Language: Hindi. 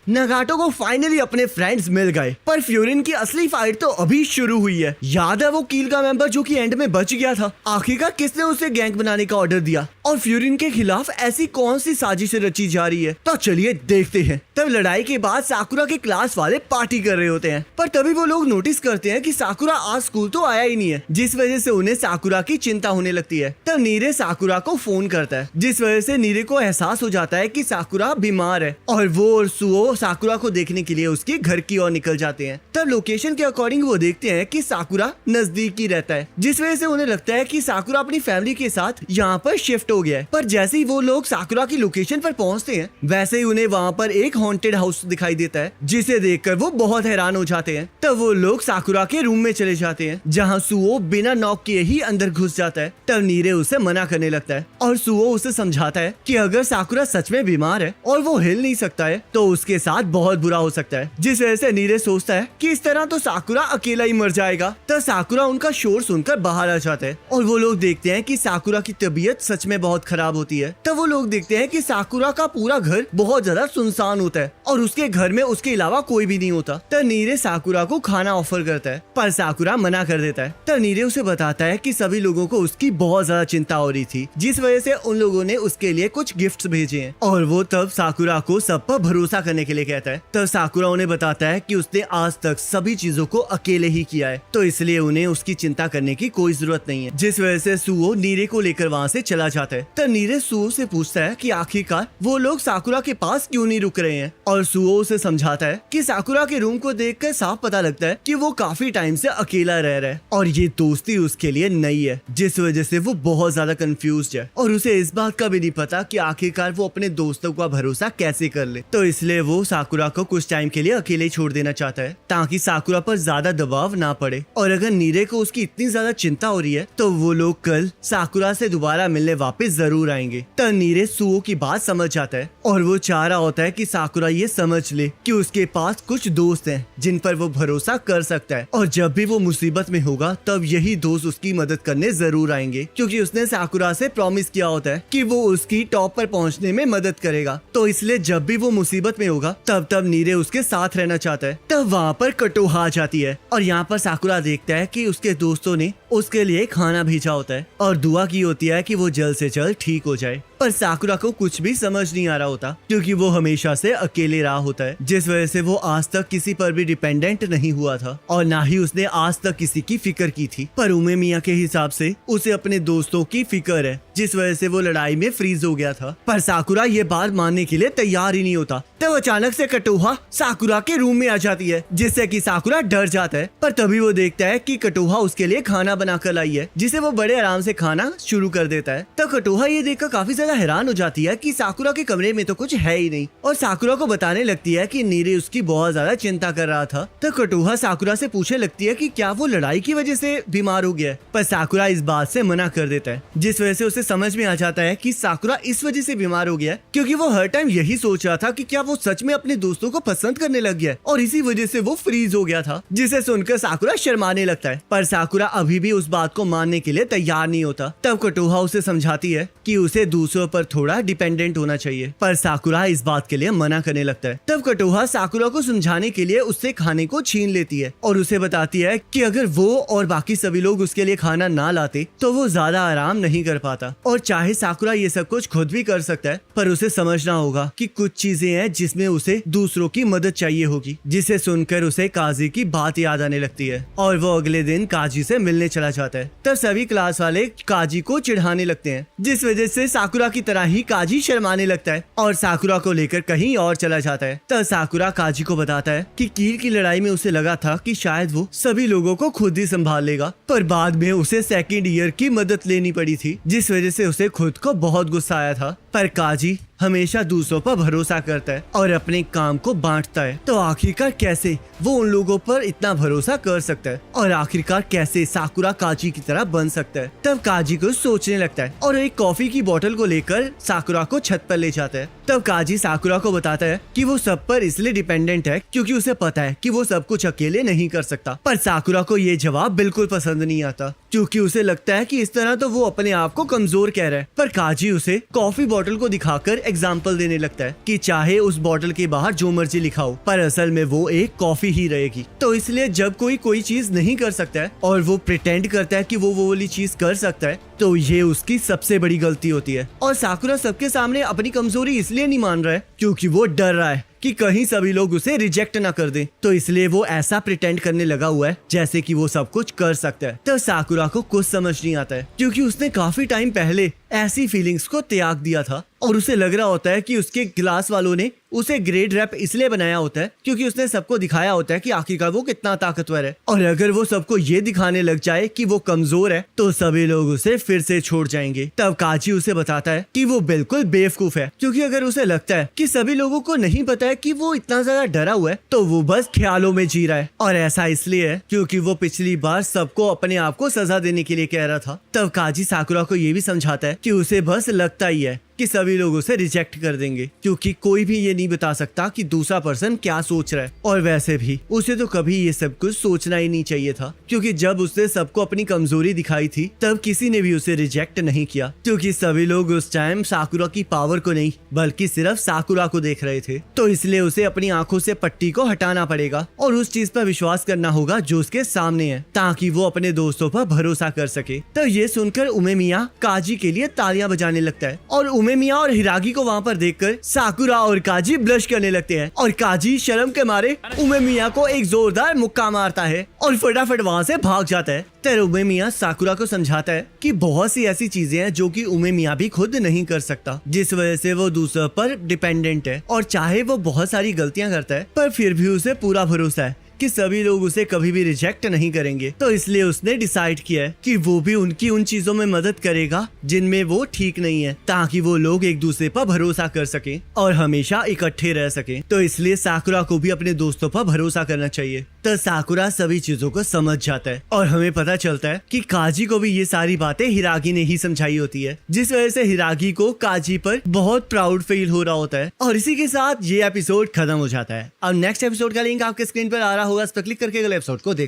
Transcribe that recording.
नगाटो को फाइनली अपने फ्रेंड्स मिल गए, पर फ्यूरिन की असली फाइट तो अभी शुरू हुई है। याद है वो कील का मेंबर जो कि एंड में बच गया था? आखिरकार किसने उसे गैंग बनाने का ऑर्डर दिया और फ्यूरिन के खिलाफ ऐसी कौन सी साजिश रची जा रही है? तो चलिए देखते हैं। तब लड़ाई के बाद साकुरा के क्लास वाले पार्टी कर रहे होते हैं, पर तभी वो लोग नोटिस करते हैं कि साकुरा आज स्कूल तो आया ही नहीं है, जिस वजह से उन्हें साकुरा की चिंता होने लगती है। तब नीरे साकुरा को फोन करता है, जिस वजह से नीरे को एहसास हो जाता है कि साकुरा बीमार है और वो और सुओ साकुरा को देखने के लिए उसके घर की ओर निकल जाते हैं। तब लोकेशन के अकॉर्डिंग वो देखते हैं कि साकुरा नजदीक ही रहता है, जिस वजह से उन्हें लगता है कि साकुरा अपनी फैमिली के साथ यहाँ पर शिफ्ट हो गया है। पर जैसे ही वो लोग साकुरा की लोकेशन पर पहुँचते हैं, वैसे ही उन्हें वहाँ पर एक हॉन्टेड हाउस दिखाई देता है, जिसे देखकर वो बहुत हैरान हो जाते हैं। तब वो लोग साकुरा के रूम में चले जाते हैं, जहाँ सुओ बिना नॉक किए ही अंदर घुस जाता है। तब नीरे उसे मना करने लगता है और सुओ उसे समझाता है कि अगर साकुरा सच में बीमार है और वो हिल नहीं सकता है तो उसके साथ बहुत बुरा हो सकता है, जिस वजह से नीरे सोचता है कि इस तरह तो साकुरा अकेला ही मर जाएगा। तब साकुरा उनका शोर सुनकर बाहर आ जाता है और वो लोग देखते हैं कि साकुरा की तबीयत सच में बहुत खराब होती है। तब वो लोग देखते हैं कि साकुरा का पूरा घर बहुत ज्यादा सुनसान होता है और उसके घर में उसके अलावा कोई भी नहीं होता। तब नीरे साकुरा को खाना ऑफर करता है, पर साकुरा मना कर देता है। तब नीरे उसे बताता है कि सभी लोगों को उसकी बहुत ज्यादा चिंता हो रही थी, जिस वजह से उन लोगों ने उसके लिए कुछ गिफ्ट्स भेजे हैं और वो तब साकुरा को सब पर भरोसा करने के लिए कहता है। तब साकुरा उन्हें बताता है कि उसने आज तक सभी चीजों को अकेले ही किया है, तो इसलिए उन्हें उसकी चिंता करने की कोई जरूरत नहीं है, जिस वजह से सुओ नीरे को लेकर वहाँ से चला जाता है। तब नीरे सुओ से पूछता है कि आखिरकार वो लोग साकुरा के पास क्यों नहीं रुक रहे हैं, और सुओ उसे समझाता है कि साकुरा के रूम को देखकर साफ पता लगता है कि वो काफी टाइम से अकेला रह रहा है और ये दोस्ती उसके लिए नई है, जिस वजह से वो बहुत ज्यादा कंफ्यूज्ड है और उसे इस बात का भी नहीं पता कि आखिरकार वो अपने दोस्तों का भरोसा कैसे कर ले। तो इसलिए वो साकुरा को कुछ टाइम के लिए अकेले छोड़ देना चाहता है, ताकि साकुरा पर ज्यादा दबाव ना पड़े। और अगर नीरे को उसकी इतनी ज्यादा चिंता हो रही है तो वो लोग कल साकुरा से दोबारा मिलने वापस जरूर आएंगे। तब नीरे सुओ की बात समझ जाता है और वो चाह रहा होता है कि साकुरा ये समझ ले कि उसके पास कुछ दोस्त हैं जिन पर वो भरोसा कर सकता है, और जब भी वो मुसीबत में होगा तब यही दोस्त उसकी मदद करने जरूर आएंगे, क्योंकि उसने साकुरा से प्रॉमिस किया होता है कि वो उसकी टॉप पर पहुंचने में मदद करेगा। तो इसलिए जब भी वो मुसीबत में होगा तब नीरे उसके साथ रहना चाहता है। तब वहाँ पर कटोहा आ जाती है और यहाँ पर साकुरा देखता है कि उसके दोस्तों ने उसके लिए खाना भेजा होता है और दुआ की होती है कि वो जल्द से जल्द ठीक हो जाए। पर साकुरा को कुछ भी समझ नहीं आ रहा होता, क्योंकि वो हमेशा से अकेले रहा होता है, जिस वजह से वो आज तक किसी पर भी डिपेंडेंट नहीं हुआ था और ना ही उसने आज तक किसी की फिक्र की थी। पर उमे मिया के हिसाब से उसे अपने दोस्तों की फिक्र है, जिस वजह से वो लड़ाई में फ्रीज हो गया था। पर साकुरा ये बात मानने के लिए तैयार ही नहीं होता। तब अचानक से कटोहा साकुरा के रूम में आ जाती है, जिससे कि साकुरा डर जाता है। पर तभी वो देखता है कि कटोहा उसके लिए खाना बनाकर लाई है, जिसे वो बड़े आराम से खाना शुरू कर देता है। तब कटोहा ये देखकर काफी ज्यादा हैरान हो जाती है कि साकुरा के कमरे में तो कुछ है ही नहीं, और साकुरा को बताने लगती है कि नीरे उसकी बहुत ज्यादा चिंता कर रहा था। तब कटोहा साकुरा से पूछने लगती है कि क्या वो लड़ाई की वजह से बीमार हो गया है, पर साकुरा इस बात से मना कर देता है, जिस वजह से उसे समझ में आ जाता है कि साकुरा इस वजह से बीमार हो गया है क्योंकि वो हर टाइम यही सोच रहा था कि क्या वो सच में अपने दोस्तों को पसंद करने लग गया है, और इसी वजह से वो फ्रीज हो गया था, जिसे सुनकर साकुरा शर्माने लगता है। पर साकुरा अभी भी उस बात को मानने के लिए तैयार नहीं होता। तब कटोहा उसे समझाती है कि उसे दूसरों पर थोड़ा डिपेंडेंट होना चाहिए, पर साकुरा इस बात के लिए मना करने लगता है। तब कटोहा साकुरा को समझाने के लिए उससे खाने को छीन लेती है और उसे बताती है कि अगर वो और बाकी सभी लोग उसके लिए खाना ना लाते तो वो ज्यादा आराम नहीं कर पाता, और चाहे साकुरा ये सब कुछ खुद भी कर सकता है, पर उसे समझना होगा कि कुछ चीजें हैं जिसमें उसे दूसरों की मदद चाहिए होगी। जिसे सुनकर उसे काजी की बात याद आने लगती है और वो अगले दिन काजी से मिलने चला जाता है। तब सभी क्लास वाले काजी को चिढ़ाने लगते हैं, जिस वजह से साकुरा की तरह ही काजी शर्माने लगता है और साकुरा को लेकर कहीं और चला जाता है। तब साकुरा काजी को बताता है कि कील की लड़ाई में उसे लगा था कि शायद वो सभी लोगों को खुद ही संभाल लेगा, पर बाद में उसे सेकंड ईयर की मदद लेनी पड़ी थी, जिस वजह से उसे खुद को बहुत गुस्सा आया था। पर काजी हमेशा दूसरों पर भरोसा करता है और अपने काम को बांटता है, तो आखिरकार कैसे वो उन लोगों पर इतना भरोसा कर सकता है और आखिरकार कैसे साकुरा काजी की तरह बन सकता है। तब काजी को सोचने लगता है और एक कॉफी की बोतल को लेकर साकुरा को छत पर ले जाता है। तब काजी साकुरा को बताता है कि वो सब पर इसलिए डिपेंडेंट है क्योंकि उसे पता है कि वो सब कुछ अकेले नहीं कर सकता। पर साकुरा को ये जवाब बिल्कुल पसंद नहीं आता, क्योंकि उसे लगता है कि इस तरह तो वो अपने आप को कमजोर कह रहा है। पर काजी उसे कॉफी बोतल को दिखाकर एग्जाम्पल देने लगता है कि चाहे उस बॉटल के बाहर जो मर्जी लिखा हो, पर असल में वो एक कॉफी ही रहेगी। तो इसलिए जब कोई चीज नहीं कर सकता है और वो प्रिटेंड करता है कि वो वाली चीज कर सकता है, तो ये उसकी सबसे बड़ी गलती होती है। और साकुरा सबके सामने अपनी कमजोरी इसलिए नहीं मान रहा है क्योंकि वो डर रहा है कि कहीं सभी लोग उसे रिजेक्ट ना कर दें। तो इसलिए वो ऐसा प्रिटेंड करने लगा हुआ है जैसे कि वो सब कुछ कर सकता है। तो साकुरा को कुछ समझ नहीं आता है क्योंकि उसने काफी टाइम पहले ऐसी फीलिंग्स को त्याग दिया था और उसे लग रहा होता है कि उसके क्लास वालों ने उसे ग्रेड रैप इसलिए बनाया होता है क्योंकि उसने सबको दिखाया होता है कि आखिरकार वो कितना ताकतवर है। और अगर वो सबको ये दिखाने लग जाए कि वो कमजोर है तो सभी लोग उसे फिर से छोड़ जाएंगे। तब काजी उसे बताता है कि वो बिल्कुल बेवकूफ है क्योंकि अगर उसे लगता है कि सभी लोगों को नहीं पता है कि वो इतना ज्यादा डरा हुआ है तो वो बस ख्यालों में जी रहा है। और ऐसा इसलिए है क्योंकि वो पिछली बार सबको अपने आप को सजा देने के लिए कह रहा था। तब काजी साकुरा को ये भी समझाता है कि उसे बस लगता ही है कि सभी लोग उसे रिजेक्ट कर देंगे क्योंकि कोई भी ये नहीं बता सकता कि दूसरा पर्सन क्या सोच रहा है। और वैसे भी उसे तो कभी ये सब कुछ सोचना ही नहीं चाहिए था क्योंकि जब उसने सबको अपनी कमजोरी दिखाई थी तब किसी ने भी उसे रिजेक्ट नहीं किया क्योंकि सभी लोग उस टाइम साकुरा की पावर को नहीं बल्कि सिर्फ साकुरा को देख रहे थे। तो इसलिए उसे अपनी आंखों से पट्टी को हटाना पड़ेगा और उस चीज पर विश्वास करना होगा जो उसके सामने है ताकि वो अपने दोस्तों पर भरोसा कर सके। तो ये सुनकर उमेमिया काजी के लिए तालियां बजाने लगता है और उमेमिया और हिरागी को वहाँ पर देखकर साकुरा और काजी ब्लश करने लगते हैं और काजी शर्म के मारे उमेमिया को एक जोरदार मुक्का मारता है और फटाफट वहाँ से भाग जाता है। तर उमेमिया साकुरा को समझाता है कि बहुत सी ऐसी चीजें हैं जो कि उमेमिया भी खुद नहीं कर सकता जिस वजह से वो दूसरों पर डिपेंडेंट है और चाहे वो बहुत सारी गलतियां करता है पर फिर भी उसे पूरा भरोसा है कि सभी लोग उसे कभी भी रिजेक्ट नहीं करेंगे। तो इसलिए उसने डिसाइड किया है कि वो भी उनकी उन चीजों में मदद करेगा जिनमें वो ठीक नहीं है ताकि वो लोग एक दूसरे पर भरोसा कर सकें और हमेशा इकट्ठे रह सकें। तो इसलिए साकुरा को भी अपने दोस्तों पर भरोसा करना चाहिए। तो साकुरा सभी चीजों को समझ जाता है और हमें पता चलता है कि काजी को भी ये सारी बातें हिरागी ने ही समझाई होती है जिस वजह से हिरागी को काजी पर बहुत प्राउड फील हो रहा होता है। और इसी के साथ ये एपिसोड खत्म हो जाता है। अब नेक्स्ट एपिसोड का लिंक आपके स्क्रीन पर आ रहा होगा, इस पर क्लिक करके अगले एपिसोड को देख